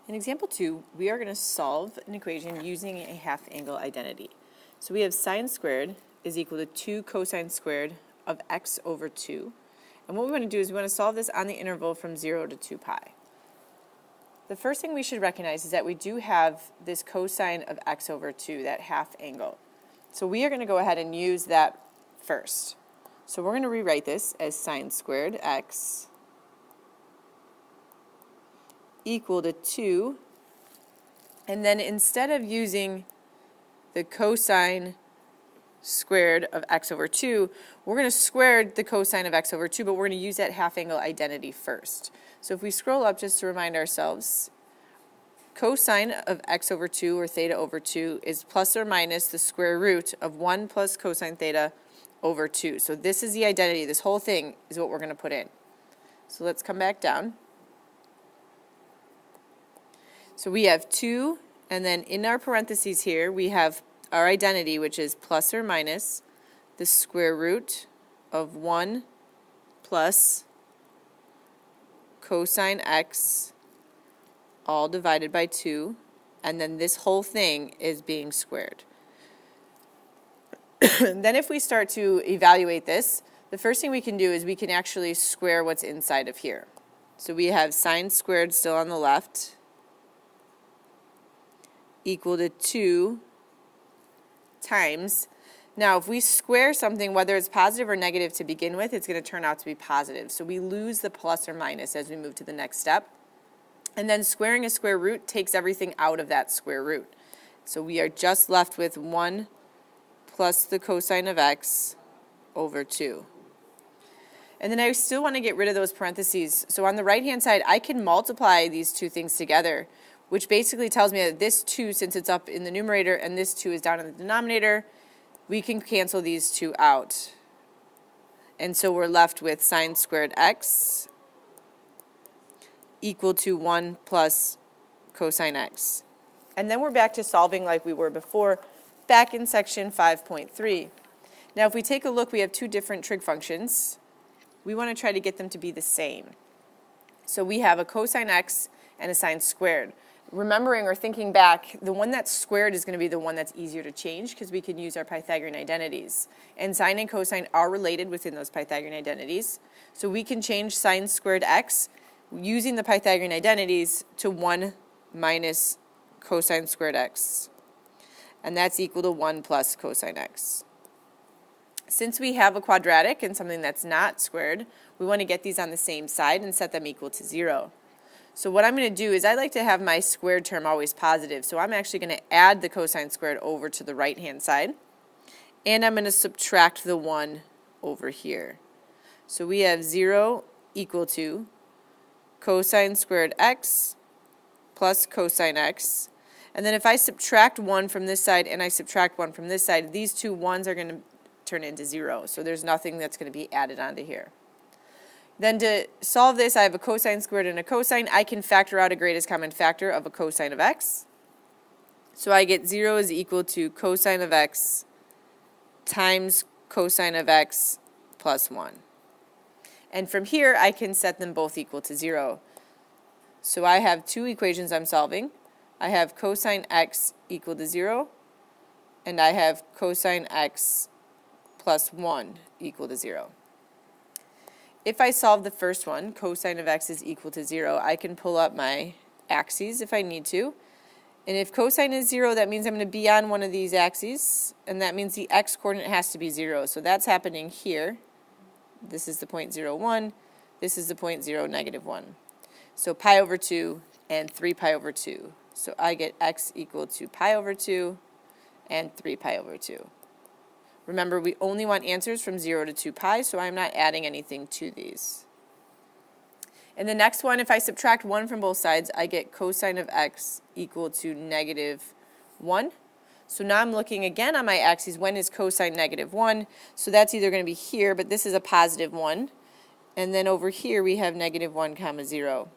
In example 2, we are going to solve an equation using a half angle identity. So we have sine squared is equal to 2 cosine squared of x over 2. And what we want to do is we want to solve this on the interval from 0 to 2 pi. The first thing we should recognize is that we do have this cosine of x over 2, that half angle. So we are going to go ahead and use that first. So we're going to rewrite this as sine squared x equal to 2, and then instead of using the cosine squared of x over 2, we're going to square the cosine of x over 2, but we're going to use that half angle identity first. So if we scroll up just to remind ourselves, cosine of x over 2, or theta over 2, is plus or minus the square root of 1 plus cosine theta over 2. So this is the identity. This whole thing is what we're going to put in. So let's come back down. So we have 2, and then in our parentheses here, we have our identity, which is plus or minus the square root of 1 plus cosine x, all divided by 2, and then this whole thing is being squared. Then if we start to evaluate this, the first thing we can do is we can actually square what's inside of here. So we have sine squared still on the left, equal to 2 times. Now, if we square something, whether it's positive or negative to begin with, it's going to turn out to be positive. So we lose the plus or minus as we move to the next step. And then squaring a square root takes everything out of that square root. So we are just left with 1 plus the cosine of x over 2. And then I still want to get rid of those parentheses. So on the right-hand side, I can multiply these two things together, which basically tells me that this 2, since it's up in the numerator, and this 2 is down in the denominator, we can cancel these 2 out. And so we're left with sine squared x equal to 1 plus cosine x. And then we're back to solving like we were before, back in section 5.3. Now if we take a look, we have two different trig functions. We want to try to get them to be the same. So we have a cosine x and a sine squared. Remembering or thinking back, the one that's squared is going to be the one that's easier to change because we can use our Pythagorean identities. And sine and cosine are related within those Pythagorean identities. So we can change sine squared x using the Pythagorean identities to 1 minus cosine squared x. And that's equal to 1 plus cosine x. Since we have a quadratic and something that's not squared, we want to get these on the same side and set them equal to 0. So what I'm going to do is I like to have my squared term always positive. So I'm actually going to add the cosine squared over to the right-hand side. And I'm going to subtract the 1 over here. So we have 0 equal to cosine squared x plus cosine x. And then if I subtract 1 from this side and I subtract 1 from this side, these two 1s are going to turn into 0. So there's nothing that's going to be added onto here. Then to solve this, I have a cosine squared and a cosine. I can factor out a greatest common factor of a cosine of x. So I get 0 is equal to cosine of x times cosine of x plus 1. And from here, I can set them both equal to 0. So I have two equations I'm solving. I have cosine x equal to 0, and I have cosine x plus 1 equal to 0. If I solve the first one, cosine of x is equal to 0, I can pull up my axes if I need to. And if cosine is 0, that means I'm going to be on one of these axes, and that means the x-coordinate has to be 0. So that's happening here. This is the point 0, 1. This is the point 0, negative 1. So pi over 2 and 3 pi over 2. So I get x equal to pi over 2 and 3 pi over 2. Remember, we only want answers from 0 to 2 pi, so I'm not adding anything to these. In the next one, if I subtract 1 from both sides, I get cosine of x equal to negative 1. So now I'm looking again on my axes, when is cosine negative 1? So that's either going to be here, but this is a positive 1. And then over here we have negative 1 comma 0.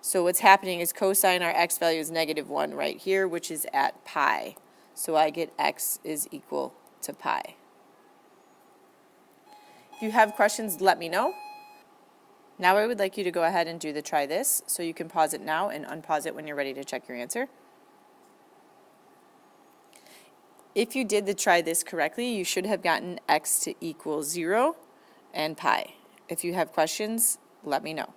So what's happening is cosine, our x value is negative 1 right here, which is at pi. So I get x is equal to pi. If you have questions, let me know. Now I would like you to go ahead and do the try this, so you can pause it now and unpause it when you're ready to check your answer. If you did the try this correctly, you should have gotten x to equal 0 and pi. If you have questions, let me know.